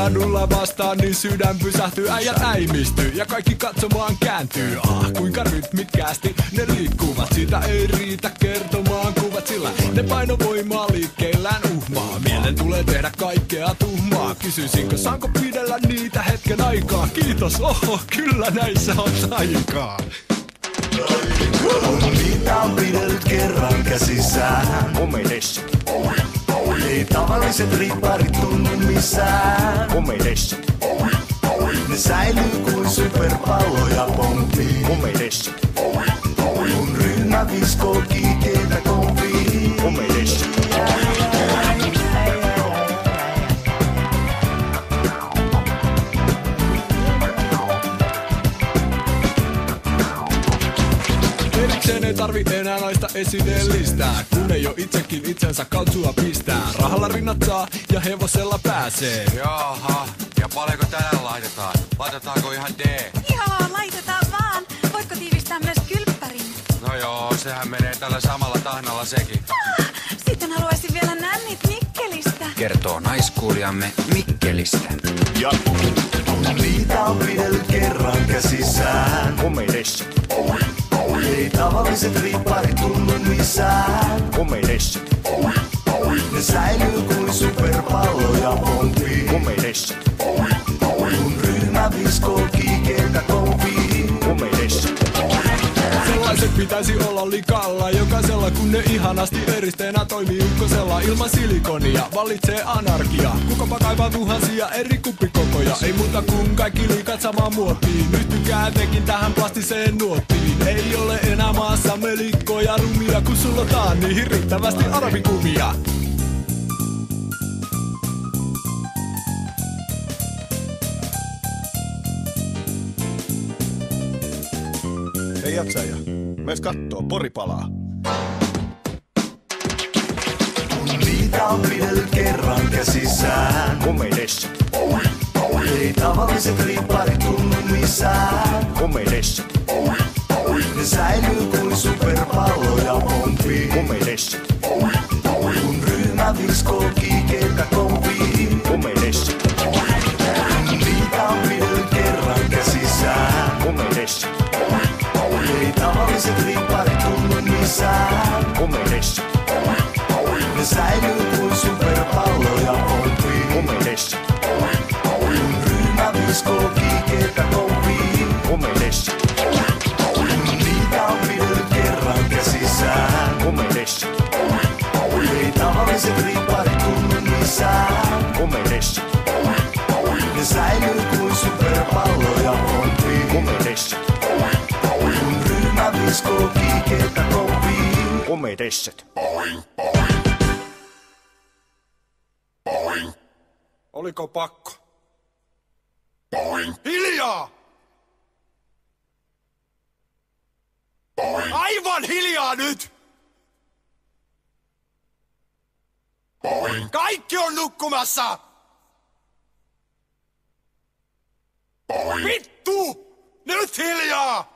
kadulla vastaan, niin sydän pysähtyy, äijät äimistyy ja kaikki katsomaan kääntyy. Kuinka rytmikkäästi ne liikkuvat, sitä ei riitä kertomaan kuvat, sillä ne painovoimaa liikkeillään uhmaa. Mielen tulee tehdä kaikkea tuhmaa, kysyisinkö saanko pidellä niitä hetken aikaa? Kiitos, oho, kyllä näissä on aikaa. Niitä on pidellyt kerran käsissään. Omedessa. Ei tavalliset ripparit tunnu missään. Omedessa. Ne säilyy kuin superpalloja pomppii. Omedessa. Kun ryhmä viskoo kiikeitä kompii. Omedessa. Erikseen ei tarvi enää naista esineellistää, kun ei oo itsekin itsensä kautsua pistää. Rahalla rinnat saa ja hevosella pääsee. Jaha, ja paljonko tänään laitetaan? Laitetaanko ihan D? Joo, laitetaan vaan. Voitko tiivistää myös kylppärin? No joo, sehän menee tällä samalla tahnalla sekin. Sitten haluaisin vielä nännit Mikkelistä. Kertoo naiskuulijamme Mikkelistä. Ja Niitä on pidellyt kerran käsissään. Omedessa. Ei tavalliset ripparit tunnu missään. Omedessa. Ne säilyy kuin superpalloja pomppii. Omedessa. Kun ryhmä viskoo kiikeitä kompii. Omedessa. Sellaiset pitäisi olla likalla jokaisella, kun ne ihanasti eristeenä toimii ukkosella. Ilman silikonia vallitsee anarkia. Kukapa kaivaa tuhansia eri kuppikokoja. Ei muuta kuin kaikki liikat samaan muottiin. Yhtykää tekin tähän plastiseen nuottiin. Ei ole enää maassa melikkoja rumia, kun sullataan niihin riittävästi arabikumia. Hei jatsaja, mees kattoo, pori palaa. Niitä on pidellyt kerran käsissään. Omedessa. Ei tavalliset ripparit tunnu missään. Omedessa. Ne säilyy kuin superpalloja pomppii. Omedessa. Kun ryhmä viskoo kiikeitä kompii. Omedessa. Niitä on pidellyt kerran käsissään. Omedessa. Ei tavalliset ripparit tunnu missään. Omedessa. Ne säilyy kuin superpalloja pomppii. Omedessa. Kun ryhmä viskoo kiikeitä kompii. Omedessa. Niitä on pidellyt kerran käsissään. Omedessa. Ei tavalliset ripparit tunnu missään. Omedessa. Ne säilyy kuin superpalloja pomppii. Omedessa. Kun ryhmä viskoo kiikeitä kompii. Omedessat. Oliko pakko? Hiljaa! Aivan hiljaa nyt! Kaikki on nukkumassa! Vittu! Nyt hiljaa!